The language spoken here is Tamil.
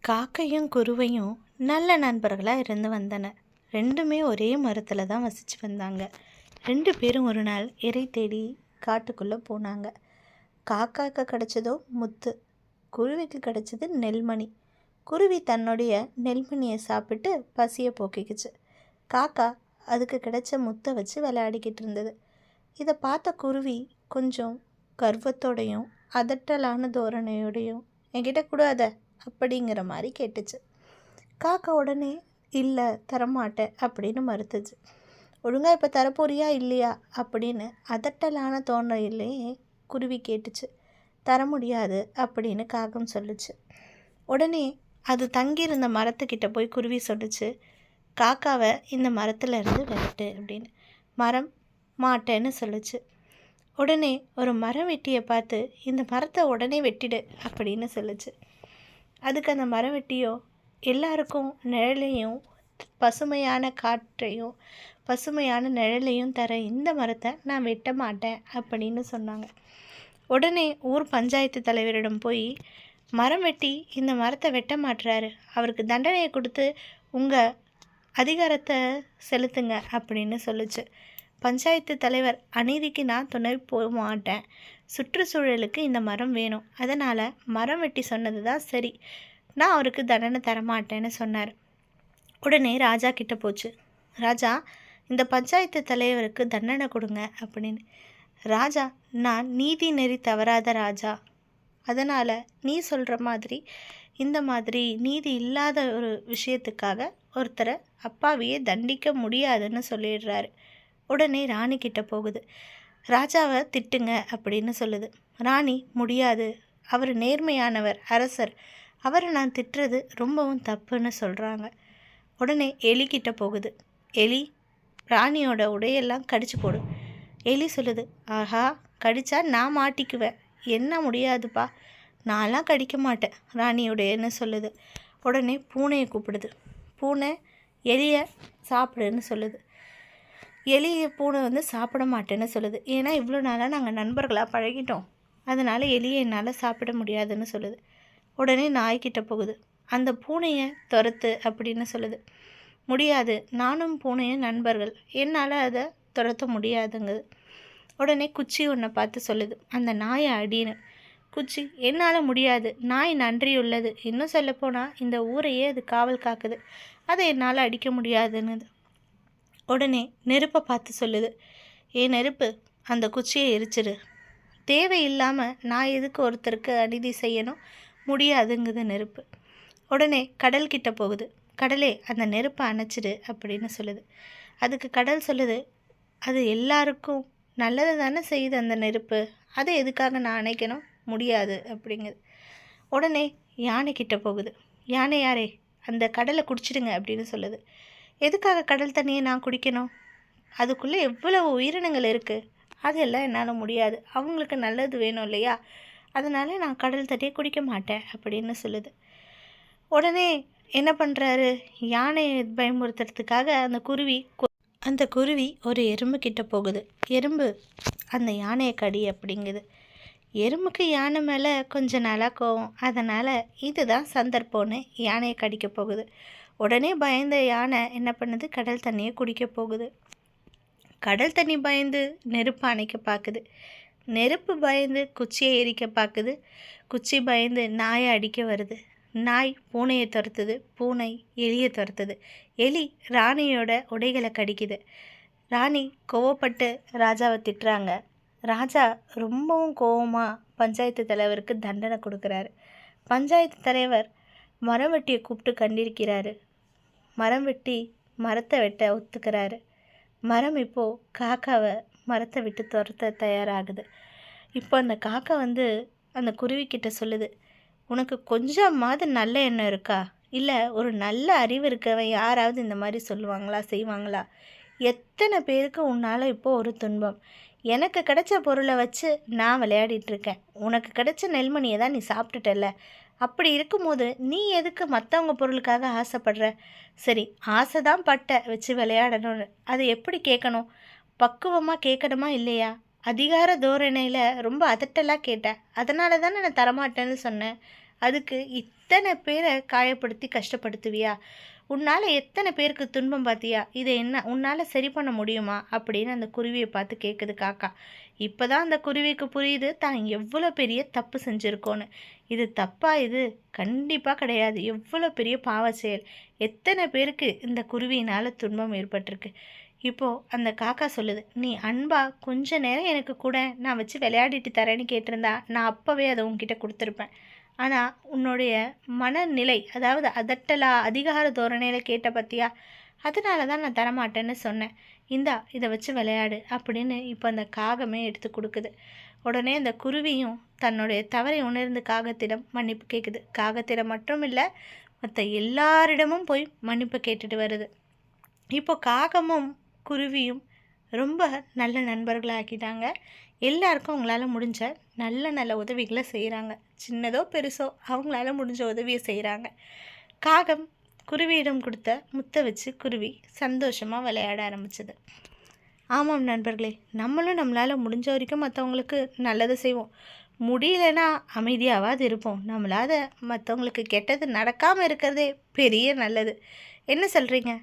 காக்கையும் குருவையும் நல்ல நண்பர்களாக இருந்து வந்தன. ரெண்டுமே ஒரே மரத்தில் தான் வசித்து வந்தாங்க. 2 பேரும் ஒரு நாள் இரை தேடி காட்டுக்குள்ளே போனாங்க. காக்காக்கு கிடைச்சதோ முத்து, குருவிக்கு கிடைச்சது நெல்மணி. குருவி தன்னுடைய நெல்மணியை சாப்பிட்டு பசியை போக்கிக்குச்சு. காக்கா அதுக்கு கிடைச்ச முத்தை வச்சு விளையாடிக்கிட்டு இருந்தது. இதை பார்த்த குருவி கொஞ்சம் கர்வத்தோடையும் அதட்டலான தோரணையோடையும் என்கிட்ட கூடாத அப்படிங்கிற மாதிரி கேட்டுச்சு. காக்கா உடனே இல்லை தரமாட்டேன் அப்படின்னு மறுத்துச்சு. ஒழுங்கா இப்போ தரப்போறியா இல்லையா அப்படின்னு அதட்டலான தோரணையிலேயே குருவி கேட்டுச்சு. தர முடியாது அப்படின்னு காகம் சொல்லுச்சு. உடனே அது தங்கியிருந்த மரத்துக்கிட்ட போய் குருவி சொல்லுச்சு, காக்காவை இந்த மரத்தில் இருந்து விரட்டு அப்படின்னு. மரம் மாட்டேன்னு சொல்லுச்சு. உடனே ஒரு மரம் வெட்டியை பார்த்து இந்த மரத்தை உடனே வெட்டிடு அப்படின்னு சொல்லுச்சு. அதுக்கு அந்த மரம் வெட்டியோ எல்லாருக்கும் நிழலையும் பசுமையான காற்றையும் பசுமையான நிழலையும் தர இந்த மரத்தை நான் வெட்ட மாட்டேன் அப்படின்னு சொன்னாங்க. உடனே ஊர் பஞ்சாயத்து தலைவரிடம் போய் மரம் வெட்டி இந்த மரத்தை வெட்ட மாட்டுறாரு, அவருக்கு தண்டனையை கொடுத்து உங்கள் அதிகாரத்தை செலுத்துங்க அப்படின்னு சொல்லுச்சு. பஞ்சாயத்து தலைவர், அநீதிக்கு நான் துணை போக மாட்டேன், சுற்றுச்சூழலுக்கு இந்த மரம் வேணும், அதனால் மரம் வெட்டி சொன்னது தான் சரி, நான் அவருக்கு தண்டனை தரமாட்டேன்னு சொன்னார். உடனே ராஜா கிட்ட போச்சு. ராஜா, இந்த பஞ்சாயத்து தலைவருக்கு தண்டனை கொடுங்க அப்படின்னு. ராஜா, நான் நீதி நெறி தவறாத ராஜா, அதனால் நீ சொல்கிற மாதிரி இந்த மாதிரி நீதி இல்லாத ஒரு விஷயத்துக்காக ஒருத்தரை அப்பாவியே தண்டிக்க முடியாதுன்னு சொல்லிடுறாரு. உடனே ராணி கிட்ட போகுது. ராஜாவை திட்டுங்க அப்படின்னு சொல்லுது. ராணி, முடியாது, அவர் நேர்மையானவர், அரசர், அவரை நான் திட்டுறது ரொம்பவும் தப்புன்னு சொல்கிறாங்க. உடனே எலிக்கிட்ட போகுது. எலி, ராணியோட உடையெல்லாம் கடிச்சு போடு. எலி சொல்லுது, ஆஹா, கடிச்சா நான் மாட்டிக்குவேன், என்ன முடியாதுப்பா, நான்லாம் கடிக்க மாட்டேன் ராணியோடையன்னு சொல்லுது. உடனே பூனையை கூப்பிடுது. பூனை எலியை சாப்பிடுன்னு சொல்லுது. எலியை பூனை சாப்பிட மாட்டேன்னு சொல்லுது. ஏன்னா இவ்வளோ நாளாக நாங்கள் நண்பர்களாக பழகிட்டோம், அதனால் எலியை என்னால் சாப்பிட முடியாதுன்னு சொல்லுது. உடனே நாய்கிட்ட போகுது. அந்த பூனையை துரத்து அப்படின்னு சொல்லுது. முடியாது, நானும் பூனையும் நண்பர்கள், என்னால் அதை துரத்த முடியாதுங்குது. உடனே குச்சி ஒன்றை பார்த்து சொல்லுது, அந்த நாயை அடின்னு. குச்சி, என்னால் முடியாது, நாய் நன்றி உள்ளது, இன்னும் சொல்லப்போனால் இந்த ஊரையே அது காவல் காக்குது, அதை என்னால் அடிக்க முடியாதுன்னுது. உடனே நெருப்பை பார்த்து சொல்லுது, நெருப்பு, அந்த குச்சியை எரிச்சிரு, தேவையில்லாமல் நான் எதுக்கு ஒருத்தருக்கு அநீதி செய்யணும், முடியாதுங்குது நெருப்பு. உடனே கடல்கிட்ட போகுது. கடலே, அந்த நெருப்பை அணைச்சிடு அப்படின்னு சொல்லுது. அதுக்கு கடல் சொல்லுது, அது எல்லாருக்கும் நல்லது தானே செய்யுது அந்த நெருப்பு, அதை எதுக்காக நான் அணைக்கணும், முடியாது அப்படிங்குது. உடனே யானைக்கிட்ட போகுது. யானை, யாரே, அந்த கடலை குடிச்சிடுங்க அப்படின்னு சொல்லுது. எதுக்காக கடல் தண்ணியை நான் குடிக்கணும், அதுக்குள்ளே எவ்வளோ உயிரினங்கள் இருக்குது, அதெல்லாம் என்னால் முடியாது, அவங்களுக்கு நல்லது வேணும் இல்லையா, அதனால் நான் கடல் தண்ணியை குடிக்க மாட்டேன் அப்படின்னு சொல்லுது. உடனே என்ன பண்ணுறாரு, யானையை பயமுறுத்துறதுக்காக அந்த குருவி ஒரு எறும்பு கிட்ட போகுது. எறும்பு, அந்த யானையை கடி அப்படிங்குது. எறும்புக்கு யானை மேலே கொஞ்சம் நாளாக கோவம், அதனால் இதுதான் சந்தர்ப்பம்னு யானையை கடிக்க போகுது. உடனே பயந்த யானை என்ன பண்ணுது, கடல் தண்ணியை குடிக்க போகுது. கடல் தண்ணி பயந்து நெருப்பு அணைக்க பார்க்குது. நெருப்பு பயந்து குச்சியை எரிக்க பார்க்குது. குச்சி பயந்து நாயை அடிக்க வருது. நாய் பூனையை துரத்துது. பூனை எலியை துரத்துது. எலி ராணியோட உடைகளை கடிக்குது. ராணி கோவப்பட்டு ராஜாவை திட்டுறாங்க. ராஜா ரொம்பவும் கோவமாக பஞ்சாயத்து தலைவருக்கு தண்டனை கொடுக்குறாரு. பஞ்சாயத்து தலைவர் மரம் வெட்டியை கூப்பிட்டு கண்டிருக்கிறாரு. மரம் வெட்டி மரத்தை வெட்ட ஒத்துக்கிறாரு. மரம் இப்போது காக்காவை மரத்தை விட்டு துரத்த தயாராகுது. இப்போ அந்த காக்கா அந்த குருவிக்கிட்ட சொல்லுது, உனக்கு கொஞ்சமாவது நல்ல எண்ணம் இருக்கா, இல்லை ஒரு நல்ல அறிவு இருக்கவன் யாராவது இந்த மாதிரி சொல்லுவாங்களா, செய்வாங்களா, எத்தனை பேருக்கு உன்னால் இப்போது ஒரு துன்பம், எனக்கு கிடைச்ச பொருளை வச்சு நான் விளையாடிட்டுருக்கேன், உனக்கு கிடைச்ச நெல்மணியை தான் நீ சாப்பிட்டுட்டல, அப்படி இருக்கும்போது நீ எதுக்கு மற்றவங்க பொருளுக்காக ஆசைப்படுற, சரி ஆசை தான் பட்ட வச்சு விளையாடணும்னு, அது எப்படி கேட்கணும், பக்குவமாக கேட்கணுமா இல்லையா, அதிகார தோரணையில் ரொம்ப அதட்டலாக கேட்டேன், அதனால தானே நான் தரமாட்டேன்னு சொன்னேன் அதுக்கு இத்தனை பேரை காயப்படுத்தி கஷ்டப்படுத்துவியா? உன்னால் எத்தனை பேருக்கு துன்பம் பார்த்தியா? இதை என்ன உன்னால் சரி பண்ண முடியுமா அப்படின்னு அந்த குருவியை பார்த்து கேட்குது காக்கா. இப்போ தான் அந்த குருவிக்கு புரியுது தான் எவ்வளோ பெரிய தப்பு செஞ்சுருக்கோன்னு. இது தப்பா? இது கண்டிப்பாக கிடையாது. எவ்வளோ பெரிய பாவ செயல். எத்தனை பேருக்கு இந்த குருவியினால் துன்பம் ஏற்பட்டிருக்கு. இப்போது அந்த காக்கா சொல்லுது, நீ அன்பா கொஞ்ச நேரம் எனக்கு கூட நான் வச்சு விளையாடிட்டு தரேன்னு கேட்டிருந்தா நான் அப்போவே அதை உன்கிட்ட கொடுத்துருப்பேன். ஆனால் உன்னுடைய மனநிலை, அதாவது அதட்டலா அதிகார தோரணையில் கேட்ட பற்றியா, அதனால தான் நான் தரமாட்டேன்னு சொன்னேன். இந்தா இதை வச்சு விளையாடு அப்படின்னு இப்போ அந்த காகமே எடுத்து கொடுக்குது. உடனே அந்த குருவியும் தன்னுடைய தவறை உணர்ந்து காகத்திடம் மன்னிப்பு கேட்குது. காகத்திடம் மட்டும் இல்லை, மற்ற எல்லாரிடமும் போய் மன்னிப்பு கேட்டுட்டு வருது. இப்போ காகமும் குருவியும் ரொம்ப நல்ல நண்பர்களாக்கிட்டாங்க. எல்லாருக்கும் அவங்களால முடிஞ்ச நல்ல நல்ல உதவிகளை செய்கிறாங்க. சின்னதோ பெருசோ அவங்களால முடிஞ்ச உதவியை செய்கிறாங்க. காகம் குருவியிடம் கொடுத்த முத்தை வச்சு குருவி சந்தோஷமாக விளையாட ஆரம்பிச்சது. ஆமாம் நண்பர்களே, நம்மளும் நம்மளால் முடிஞ்ச வரைக்கும் மற்றவங்களுக்கு நல்லது செய்வோம். முடியலன்னா அமைதியாவது இருப்போம். நம்மளால் மற்றவங்களுக்கு கெட்டது நடக்காமல் இருக்கிறதே பெரிய நல்லது. என்ன சொல்கிறீங்க?